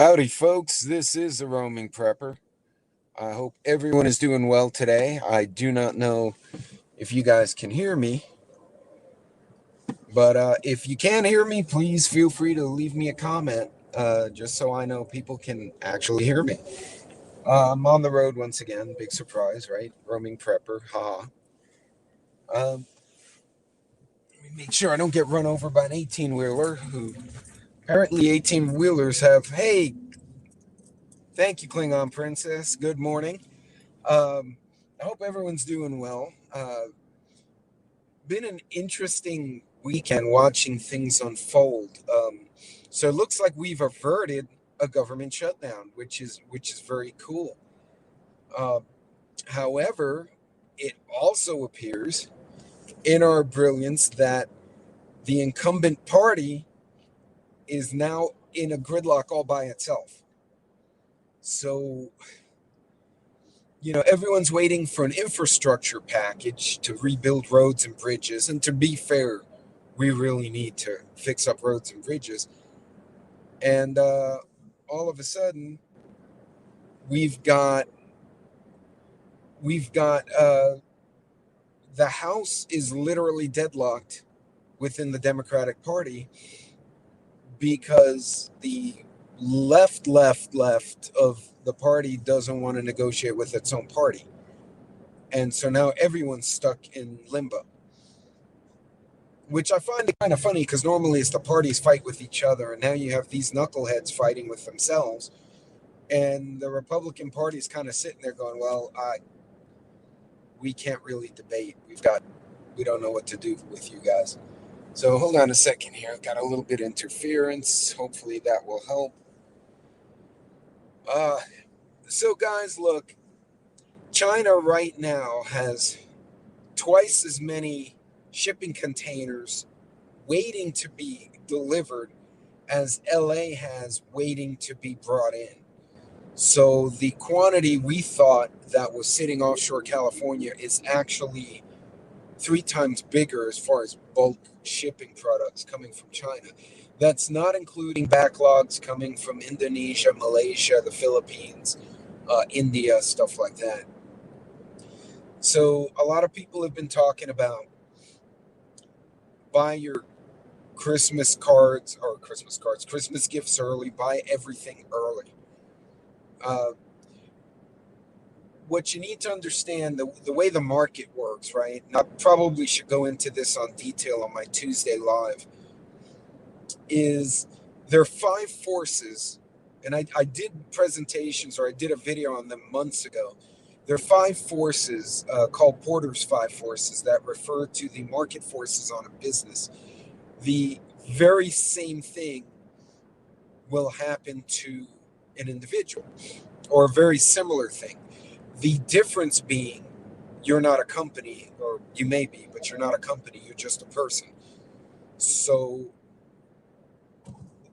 Howdy, folks. This is a roaming prepper. I hope everyone is doing well today. I do not know if you guys can hear me, but if you can hear me, please feel free to leave me a comment, just so I know people can actually hear me. I'm on the road once again. Big surprise, right? Roaming prepper. Ha. Let me make sure I don't get run over by an 18-wheeler who apparently 18-wheelers have. Hey, thank you, Klingon Princess. Good morning. I hope everyone's doing well. Been an interesting weekend watching things unfold. So it looks like we've averted a government shutdown, which is very cool. Uh, However, it also appears in our brilliance that the incumbent party is now in a gridlock all by itself. So everyone's waiting for an infrastructure package to rebuild roads and bridges. And to be fair, we really need to fix up roads and bridges. And all of a sudden, we've got the House is literally deadlocked within the Democratic Party because the left of the party doesn't want to negotiate with its own party. And so now everyone's stuck in limbo, which I find it kind of funny because normally it's the parties fight with each other, and now you have these knuckleheads fighting with themselves, and the Republican Party is kind of sitting there going, well, we can't really debate. We don't know what to do with you guys. So hold on a second here. I've got a little bit of interference. Hopefully that will help. So guys, look, China right now has twice as many shipping containers waiting to be delivered as LA has waiting to be brought in. So the quantity we thought that was sitting offshore California is actually 3 times bigger as far as bulk shipping products coming from China. That's not including backlogs coming from Indonesia, Malaysia, the Philippines, India, stuff like that. So a lot of people have been talking about buy your Christmas gifts early, buy everything early. What you need to understand, the way the market works, right? And I probably should go into this on detail on my Tuesday live, is there are 5 forces, and I did presentations, or I did a video on them months ago. There are 5 forces called Porter's 5 forces that refer to the market forces on a business. The very same thing will happen to an individual, or a very similar thing. The difference being you're not a company, or you may be, but you're not a company, you're just a person. So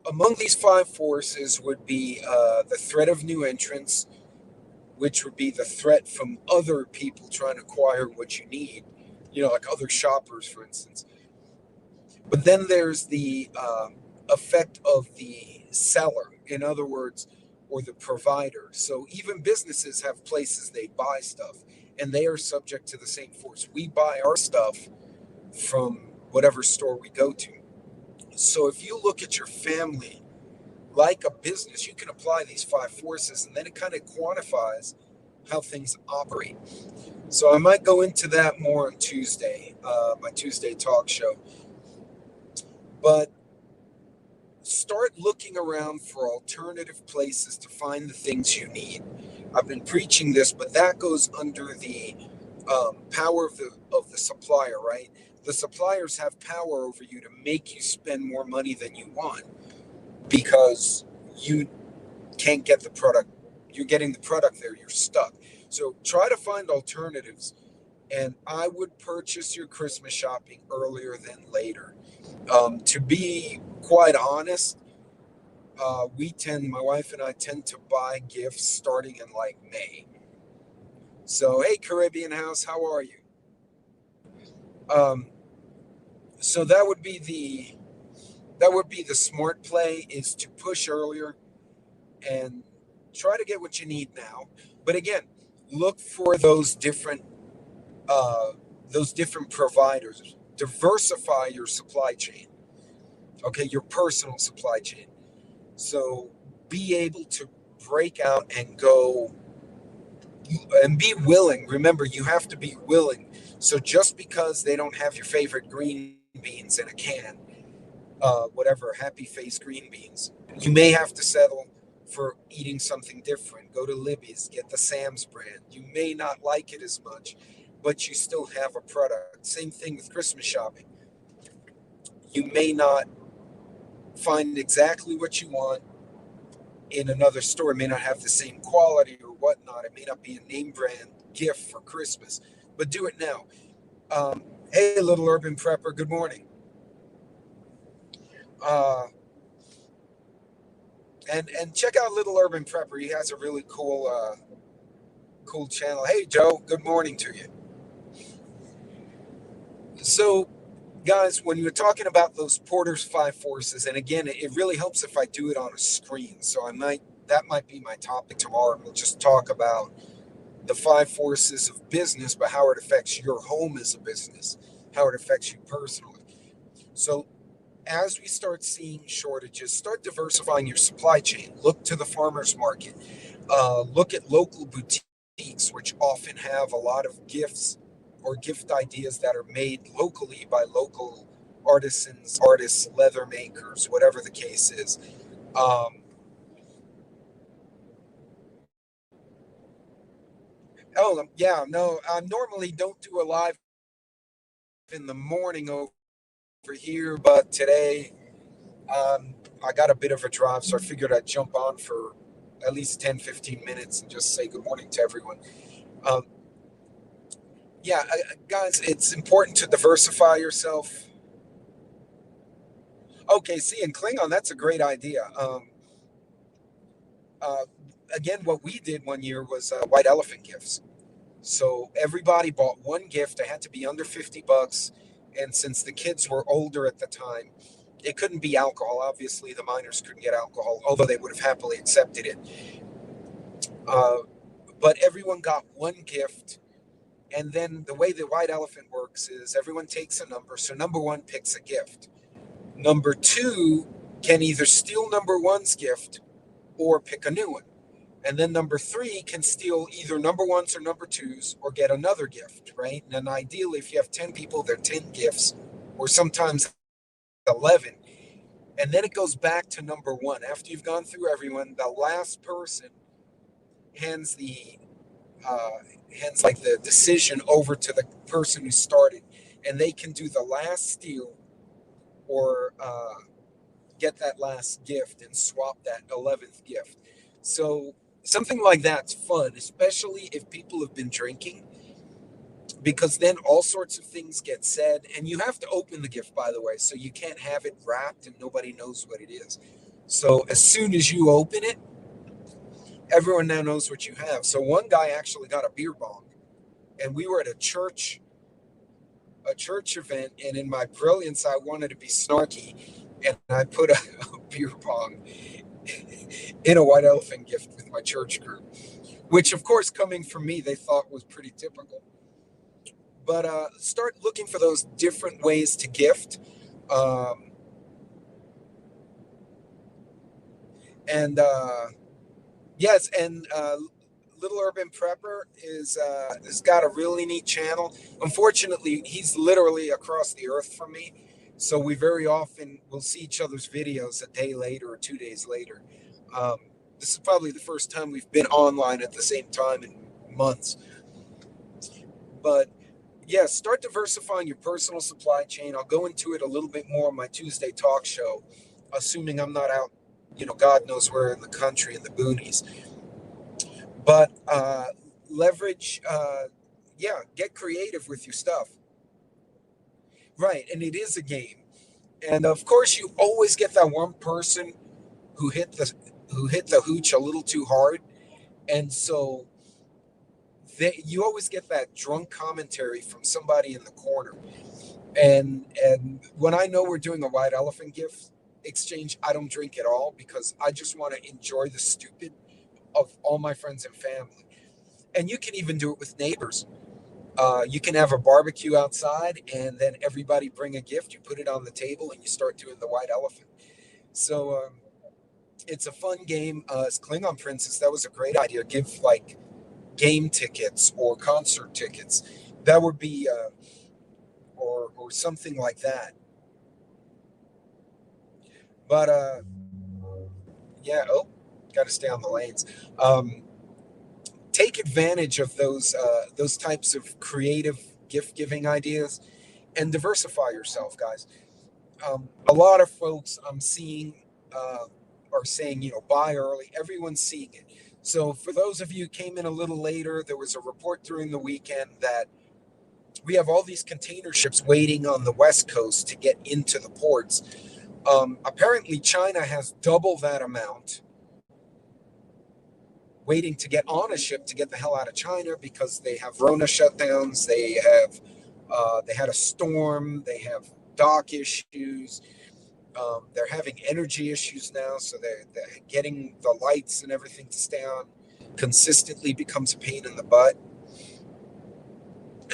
among these 5 forces would be the threat of new entrants, which would be the threat from other people trying to acquire what you need, like other shoppers, for instance. But then there's the effect of the seller, in other words, or the provider. So even businesses have places they buy stuff, and they are subject to the same force. We buy our stuff from whatever store we go to. So if you look at your family like a business, you can apply these 5 forces, and then it kind of quantifies how things operate. So I might go into that more on Tuesday, my Tuesday talk show. But start looking around for alternative places to find the things you need. I've been preaching this, but that goes under the power of the supplier, right? The suppliers have power over you to make you spend more money than you want because you can't get the product. You're getting the product there, you're stuck. So try to find alternatives. And I would purchase your Christmas shopping earlier than later. To be quite honest, my wife and I tend to buy gifts starting in like May. So, hey, Caribbean House, how are you? So that would be the smart play, is to push earlier. and try to get what you need now. But again, look for those different providers. Diversify your supply chain. Okay, your personal supply chain. So be able to break out and go and be willing. Remember, you have to be willing. So just because they don't have your favorite green beans in a can, whatever, happy face green beans, you may have to settle for eating something different. Go to Libby's, get the Sam's brand. You may not like it as much, but you still have a product. Same thing with Christmas shopping. You may not find exactly what you want in another store. It may not have the same quality or whatnot. It may not be a name brand gift for Christmas, but do it now. Hey, little urban prepper, good morning. Uh, and check out Little Urban Prepper. He has a really cool channel. Hey, Joe, good morning to you. So, guys, when you're talking about those Porter's five forces, and again, it really helps if I do it on a screen. So that might be my topic tomorrow. We'll just talk about the five forces of business, but how it affects your home as a business, how it affects you personally. So as we start seeing shortages, start diversifying your supply chain. Look to the farmers market. Look at local boutiques, which often have a lot of gifts or gift ideas that are made locally by local artisans, artists, leather makers, whatever the case is. Um, oh, yeah, no, I normally don't do a live in the morning over here, but today I got a bit of a drive, so I figured I'd jump on for at least 10, 15 minutes and just say good morning to everyone. Um, yeah, guys, it's important to diversify yourself. Okay, see, in Klingon, that's a great idea. Uh, Again, what we did one year was white elephant gifts. So everybody bought one gift. It had to be under $50. And since the kids were older at the time, it couldn't be alcohol. Obviously, the minors couldn't get alcohol, although they would have happily accepted it. Uh, but everyone got one gift. And then the way the white elephant works is everyone takes a number. So number one picks a gift. Number two can either steal number one's gift or pick a new one. And then number three can steal either number ones or number twos or get another gift, right? And ideally, if you have 10 people, they're 10 gifts or sometimes 11. And then it goes back to number one. After you've gone through everyone, the last person hands uh, like the decision over to the person who started, and they can do the last steal or get that last gift and swap that 11th gift. So something like that's fun, especially if people have been drinking, because then all sorts of things get said, and you have to open the gift, by the way, so you can't have it wrapped and nobody knows what it is. So as soon as you open it, everyone now knows what you have. So one guy actually got a beer bong, and we were at a church event, and in my brilliance, I wanted to be snarky, and I put a beer bong in a white elephant gift with my church group, which, of course, coming from me, they thought was pretty typical. But start looking for those different ways to gift. Um, and yes, and Little Urban Prepper has got a really neat channel. Unfortunately, he's literally across the earth from me, so we very often will see each other's videos a day later or 2 days later. Um, this is probably the first time we've been online at the same time in months. But yeah, start diversifying your personal supply chain. I'll go into it a little bit more on my Tuesday talk show, assuming I'm not out, God knows where in the country in the boonies. But leverage, yeah, get creative with your stuff. Right, and it is a game. And of course, you always get that one person who hit the hooch a little too hard, and so you always get that drunk commentary from somebody in the corner. And when I know we're doing a white elephant gift, exchange, I don't drink at all because I just want to enjoy the stupid of all my friends and family. And you can even do it with neighbors. You can have a barbecue outside, and then everybody bring a gift. You put it on the table, and you start doing the white elephant. So it's a fun game. As Klingon Princess, that was a great idea. Give like game tickets or concert tickets. That would be, or something like that. But yeah. Oh, got to stay on the lanes. Um, Take advantage of those types of creative gift giving ideas and diversify yourself, guys. A lot of folks I'm seeing are saying, buy early. Everyone's seeing it. So for those of you who came in a little later, there was a report during the weekend that we have all these container ships waiting on the West Coast to get into the ports. Apparently, China has double that amount waiting to get on a ship to get the hell out of China because they have Rona shutdowns. They had a storm. They have dock issues. They're having energy issues now, so they're getting the lights and everything to stay on consistently becomes a pain in the butt.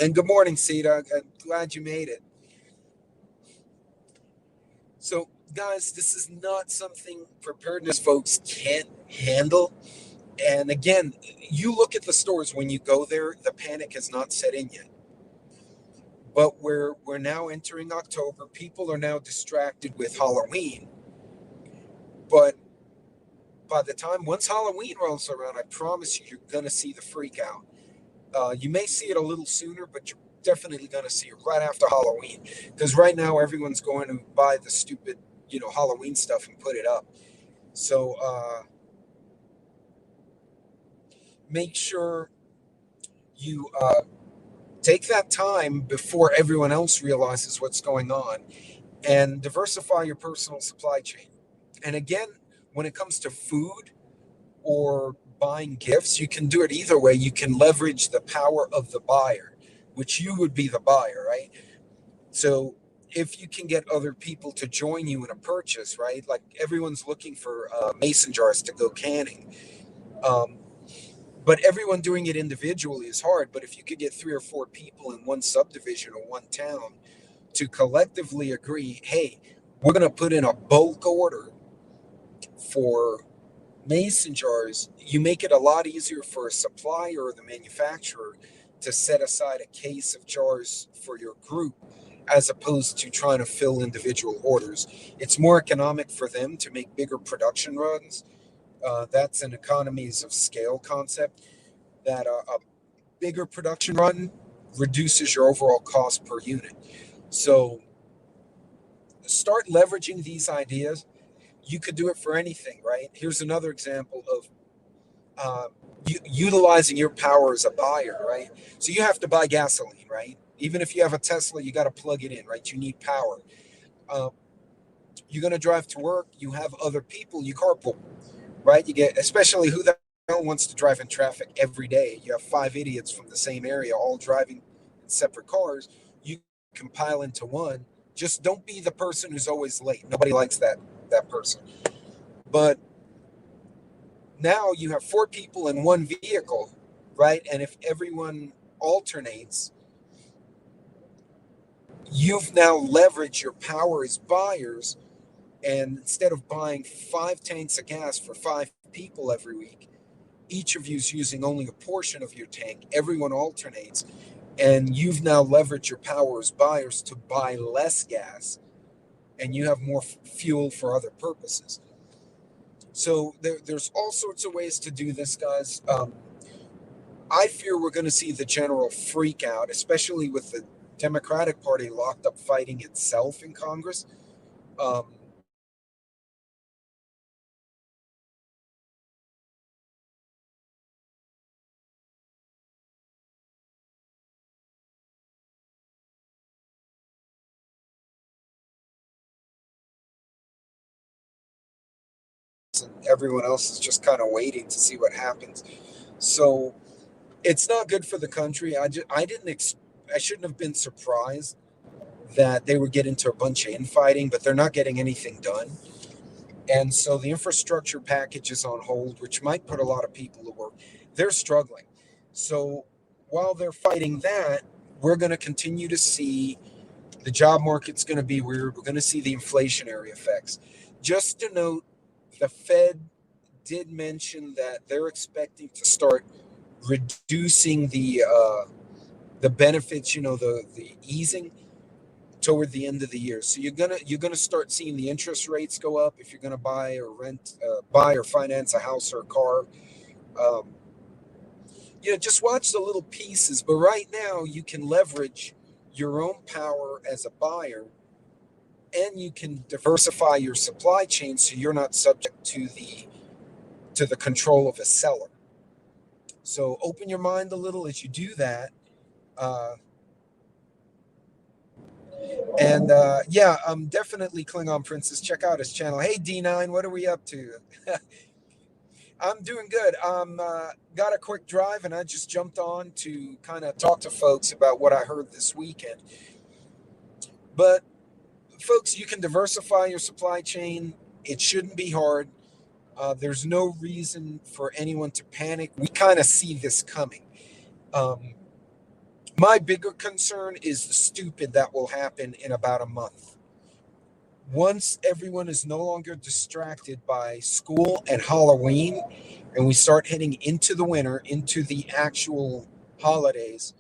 And good morning, Sita. I'm glad you made it. So, guys, this is not something preparedness folks can't handle. And again, you look at the stores when you go there, the panic has not set in yet. But we're now entering October. People are now distracted with Halloween. But by the time once Halloween rolls around, I promise you, you're going to see the freak out. You may see it a little sooner, but you're definitely going to see it right after Halloween. Because right now, everyone's going to buy the stupid, Halloween stuff and put it up. So make sure you take that time before everyone else realizes what's going on and diversify your personal supply chain. And again, when it comes to food or buying gifts, you can do it either way. You can leverage the power of the buyer, which you would be the buyer, right? So if you can get other people to join you in a purchase, right? Like everyone's looking for mason jars to go canning. Um, but everyone doing it individually is hard. But if you could get 3 or 4 people in one subdivision or one town to collectively agree, hey, we're going to put in a bulk order for mason jars, you make it a lot easier for a supplier or the manufacturer to set aside a case of jars for your group as opposed to trying to fill individual orders. It's more economic for them to make bigger production runs. That's an economies of scale concept that a bigger production run reduces your overall cost per unit. So start leveraging these ideas. You could do it for anything, right? Here's another example of utilizing your power as a buyer, right? So you have to buy gasoline, right? Even if you have a Tesla, you got to plug it in, right? You need power. Uh, you're going to drive to work. You have other people. You carpool, right? You get, especially who the hell wants to drive in traffic every day? You have 5 idiots from the same area, all driving in separate cars. You compile into one. Just don't be the person who's always late. Nobody likes that person. But now you have 4 people in one vehicle, right? And if everyone alternates, you've now leveraged your power as buyers. And instead of buying 5 tanks of gas for 5 people every week, each of you is using only a portion of your tank. Everyone alternates. And you've now leveraged your power as buyers to buy less gas. And you have more fuel for other purposes. So there's all sorts of ways to do this, guys. I fear we're going to see the general freak out, especially with the Democratic Party locked up fighting itself in Congress. Um, and everyone else is just kind of waiting to see what happens. So it's not good for the country. I shouldn't have been surprised that they would get into a bunch of infighting, but they're not getting anything done. And so the infrastructure package is on hold, which might put a lot of people to work. They're struggling. So while they're fighting that, we're going to continue to see the job market's going to be weird. We're going to see the inflationary effects. Just to note, the Fed did mention that they're expecting to start reducing the benefits, the easing toward the end of the year. So you're gonna start seeing the interest rates go up if you're gonna buy or finance a house or a car. Um, just watch the little pieces. But right now, you can leverage your own power as a buyer, and you can diversify your supply chain so you're not subject to the control of a seller. So open your mind a little as you do that. Uh, and definitely Klingon Princess. Check out his channel. Hey D9, what are we up to? I'm doing good. Got a quick drive, and I just jumped on to kind of talk to folks about what I heard this weekend. But folks, you can diversify your supply chain. It shouldn't be hard. There's no reason for anyone to panic. We kind of see this coming. Um, my bigger concern is the stupid that will happen in about a month. Once everyone is no longer distracted by school and Halloween, and we start heading into the winter, into the actual holidays,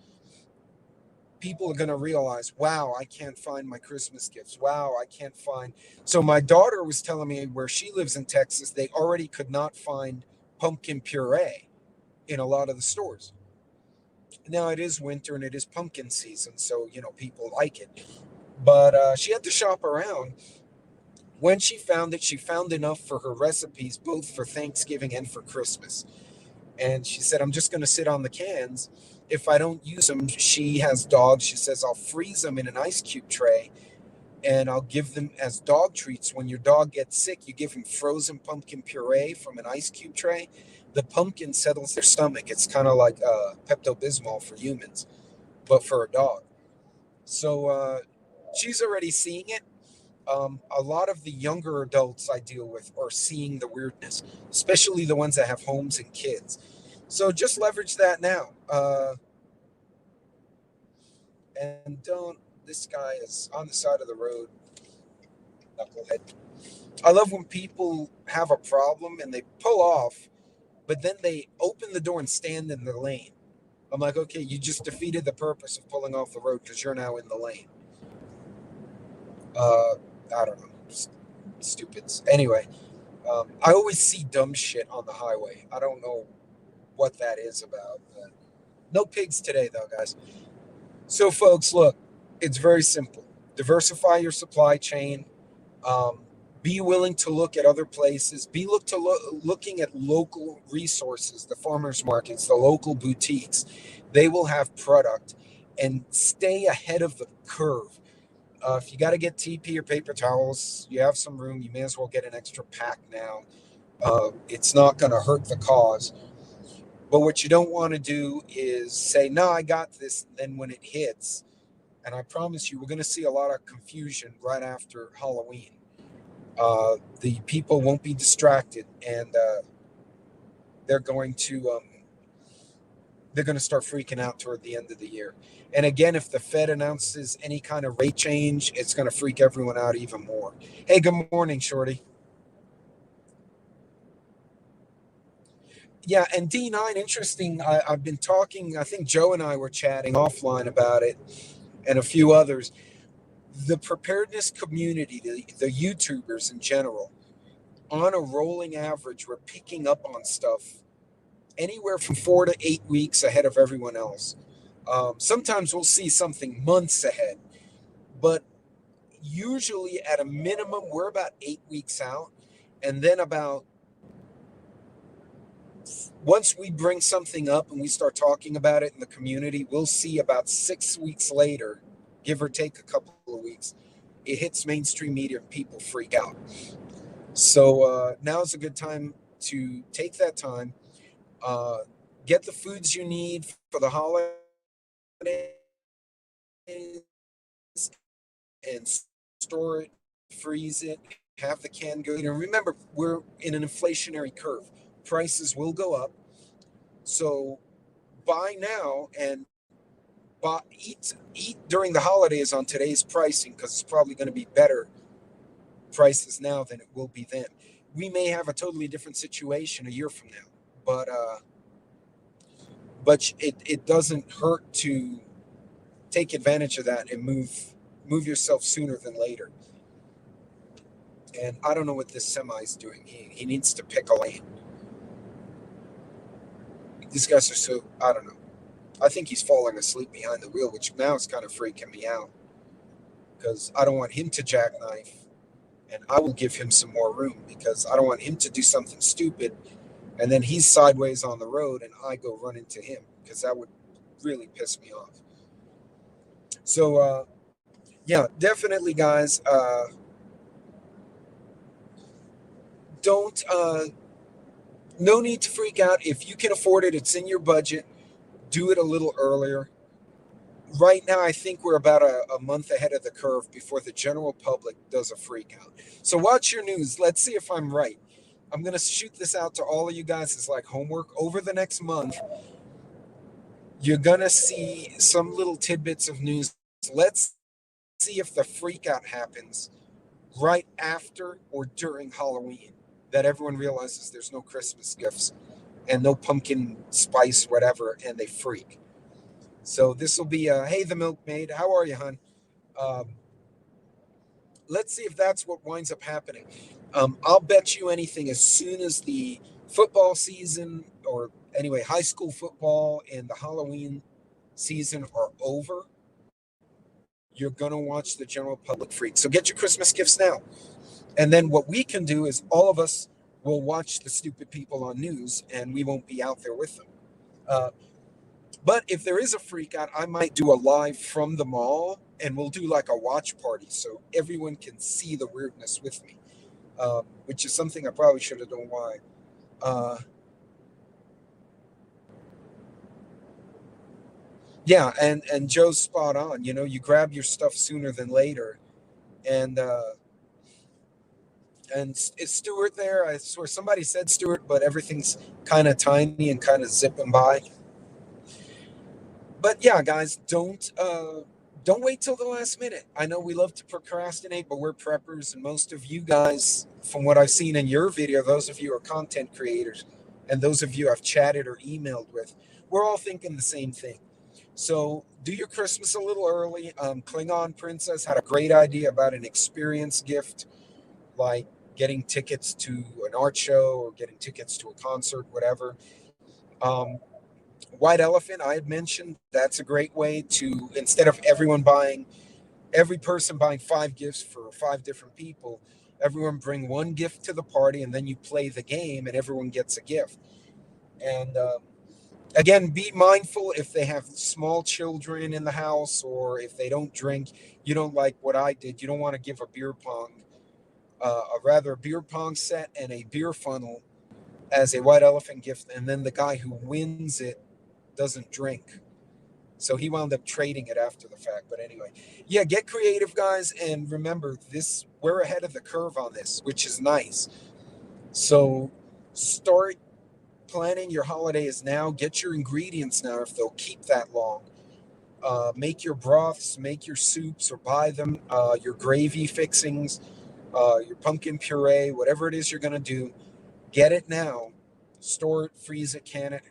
people are going to realize, wow, I can't find my Christmas gifts. Wow, I can't find. So, my daughter was telling me where she lives in Texas, they already could not find pumpkin puree in a lot of the stores. Now, it is winter and it is pumpkin season, so, people like it. But she had to shop around. When she found it, she found enough for her recipes, both for Thanksgiving and for Christmas. And she said, I'm just going to sit on the cans. If I don't use them, she has dogs. She says, I'll freeze them in an ice cube tray and I'll give them as dog treats. When your dog gets sick, you give him frozen pumpkin puree from an ice cube tray. The pumpkin settles their stomach. It's kind of like Pepto Bismol for humans, but for a dog. So she's already seeing it. A lot of the younger adults I deal with are seeing the weirdness, especially the ones that have homes and kids. So just leverage that now. And don't, this guy is on the side of the road, knucklehead. I love when people have a problem and they pull off, but then they open the door and stand in the lane. I'm like, okay, you just defeated the purpose of pulling off the road because you're now in the lane. Uh, I don't know. Stupids. Anyway, I always see dumb shit on the highway. I don't know what that is about. But no pigs today, though, guys. So, folks, look, it's very simple. Diversify your supply chain. Um, be willing to look at other places. Looking at local resources, the farmers markets, the local boutiques. They will have product, and stay ahead of the curve. If you got to get TP or paper towels, you have some room. You may as well get an extra pack now. It's not going to hurt the cause. But what you don't want to do is say, no, I got this. Then when it hits, and I promise you, we're going to see a lot of confusion right after Halloween. The people won't be distracted, and they're going to start freaking out toward the end of the year. And again, if the Fed announces any kind of rate change, it's going to freak everyone out even more. Hey, good morning, Shorty. Yeah, and D9, interesting. I've been talking, I think Joe and I were chatting offline about it, and a few others. The preparedness community, the YouTubers in general, on a rolling average, we're picking up on stuff anywhere from 4 to 8 weeks ahead of everyone else. Sometimes we'll see something months ahead, but usually at a minimum, we're about 8 weeks out. And then about once we bring something up and we start talking about it in the community, we'll see about 6 weeks later, give or take a couple of weeks, it hits mainstream media and people freak out. So now is a good time to take that time, uh, get the foods you need for the holidays, and store it, freeze it, have the can go. Remember, we're in an inflationary curve. Prices will go up. So buy now and eat during the holidays on today's pricing, because it's probably going to be better prices now than it will be then. We may have a totally different situation a year from now, but it doesn't hurt to take advantage of that and move yourself sooner than later. And I don't know what this semi is doing. He needs to pick a lane. These guys are so, I don't know. I think he's falling asleep behind the wheel, which now is kind of freaking me out, because I don't want him to jackknife, and I will give him some more room, because I don't want him to do something stupid and then he's sideways on the road and I go run into him, because that would really piss me off. So, yeah, definitely, guys. Don't, no need to freak out. If you can afford it, it's in your budget. Do it a little earlier. Right now, I think we're about a month ahead of the curve before the general public does a freak out. So watch your news. Let's see if I'm right. I'm going to shoot this out to all of you guys as like homework. Over the next month, you're going to see some little tidbits of news. Let's see if the freak out happens right after or during Halloween, that everyone realizes there's no Christmas gifts and no pumpkin spice, whatever, and they freak. So this will be, hey, the milkmaid, how are you, hon? Um, let's see if that's what winds up happening. I'll bet you anything, as soon as the football season, or anyway, high school football and the Halloween season are over, you're going to watch the general public freak. So get your Christmas gifts now. And then what we can do is all of us will watch the stupid people on news and we won't be out there with them. Uh, but if there is a freak out, I might do a live from the mall and we'll do like a watch party so everyone can see the weirdness with me, which is something I probably should have done. Why? Uh, yeah, and Joe's spot on. You grab your stuff sooner than later. And is Stuart there? I swear somebody said Stuart, but everything's kind of tiny and kind of zipping by. But yeah, guys, don't wait till the last minute. I know we love to procrastinate, but we're preppers, and most of you guys, from what I've seen in your video, those of you who are content creators, and those of you I've chatted or emailed with, we're all thinking the same thing. So do your Christmas a little early. Klingon Princess had a great idea about an experience gift, like getting tickets to an art show or getting tickets to a concert, whatever. Um, White Elephant, I had mentioned, that's a great way to, instead of every person buying five gifts for five different people, everyone bring one gift to the party and then you play the game and everyone gets a gift. And again, be mindful if they have small children in the house or if they don't drink. You don't, like what I did, you don't want to give a beer pong, a beer pong set and a beer funnel as a White Elephant gift, and then the guy who wins it doesn't drink. So he wound up trading it after the fact. But anyway, yeah, get creative, guys. And remember, we're ahead of the curve on this, which is nice. So start planning your holidays now. Get your ingredients now if they'll keep that long. Make your broths, make your soups, or buy them. Your gravy fixings, your pumpkin puree, whatever it is you're going to do, get it now. Store it, freeze it, can it,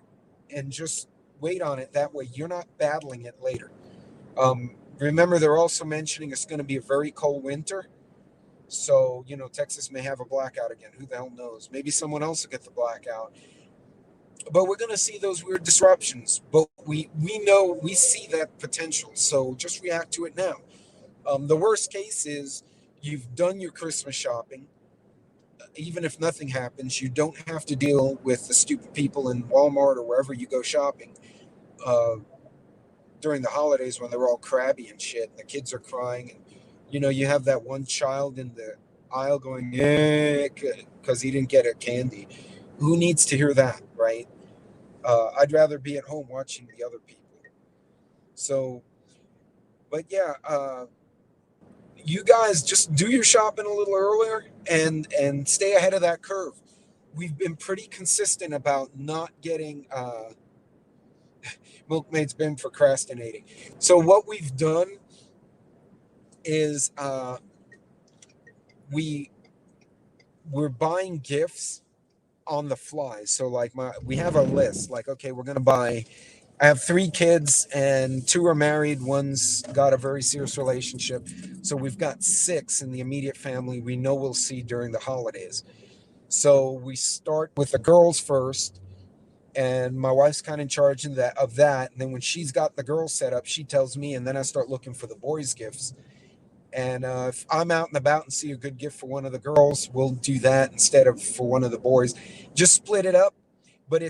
and just wait on it. That way you're not battling it later. Remember, they're also mentioning it's going to be a very cold winter. So, Texas may have a blackout again. Who the hell knows? Maybe someone else will get the blackout. But we're going to see those weird disruptions. But we know, we see that potential. So just react to it now. The worst case is you've done your Christmas shopping. Even if nothing happens, you don't have to deal with the stupid people in Walmart or wherever you go shopping uh, during the holidays when they're all crabby and shit. And the kids are crying, and you have that one child in the aisle going, yeah, because he didn't get a candy. Who needs to hear that, right? I'd rather be at home watching the other people. So, but yeah, you guys just do your shopping a little earlier and stay ahead of that curve. We've been pretty consistent about not getting Milkmaid's been procrastinating. So what we've done is we we're buying gifts on the fly. So like we have a list. Like, okay, we're gonna buy. I have 3 kids and 2 are married. One's got a very serious relationship. So we've got 6 in the immediate family we know we'll see during the holidays. So we start with the girls first, and my wife's kind of in charge of that. And then when she's got the girls set up, she tells me, and then I start looking for the boys' gifts. And if I'm out and about and see a good gift for one of the girls, we'll do that instead of for one of the boys. Just split it up. But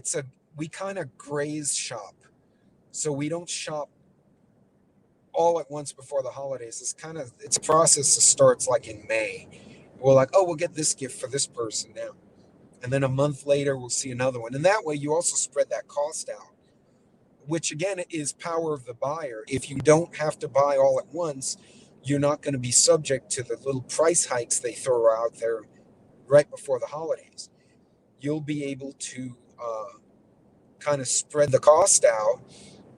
we kind of graze shop. So we don't shop all at once before the holidays. It's a process that starts like in May. We're like, oh, we'll get this gift for this person now. And then a month later, we'll see another one. And that way you also spread that cost out, which again is power of the buyer. If you don't have to buy all at once, you're not going to be subject to the little price hikes they throw out there right before the holidays. You'll be able to kind of spread the cost out,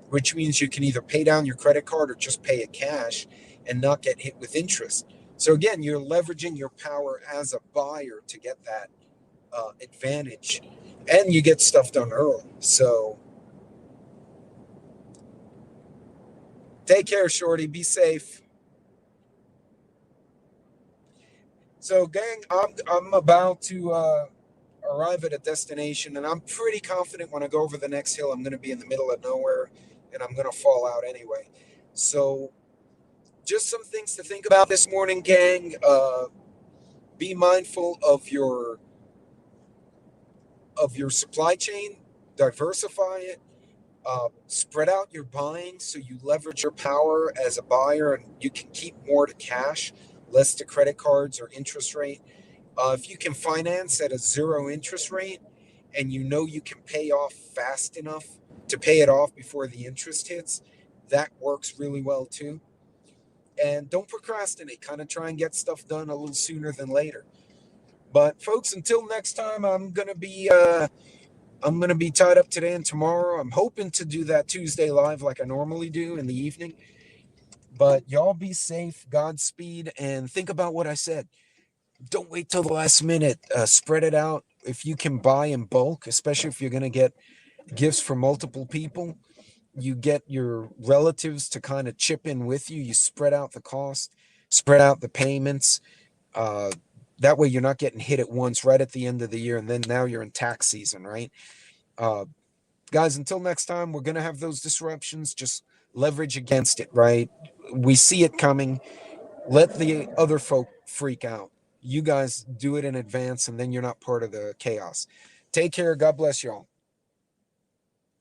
which means you can either pay down your credit card or just pay it cash and not get hit with interest. So again, you're leveraging your power as a buyer to get that advantage, and you get stuff done early. So take care, Shorty. Be safe. So, gang, I'm about to arrive at a destination, and I'm pretty confident when I go over the next hill, I'm going to be in the middle of nowhere, and I'm going to fall out anyway. So, just some things to think about this morning, gang. Be mindful of your supply chain. Diversify it. Spread out your buying so you leverage your power as a buyer, and you can keep more to cash, less to credit cards or interest rate. If you can finance at a 0 interest rate and you know you can pay off fast enough to pay it off before the interest hits, that works really well too. And don't procrastinate. Kind of try and get stuff done a little sooner than later. But folks, until next time, I'm gonna be tied up today and tomorrow. I'm hoping to do that Tuesday live like I normally do in the evening. But y'all be safe, Godspeed, and think about what I said. Don't wait till the last minute. Spread it out. If you can buy in bulk, especially if you're going to get gifts for multiple people, you get your relatives to kind of chip in with you. You spread out the cost, spread out the payments. Uh, that way you're not getting hit at once right at the end of the year, and then now you're in tax season, right? Uh, Guys, until next time, we're going to have those disruptions. Just leverage against it, right? We see it coming. Let the other folk freak out. You guys do it in advance, and then you're not part of the chaos. Take care. God bless y'all.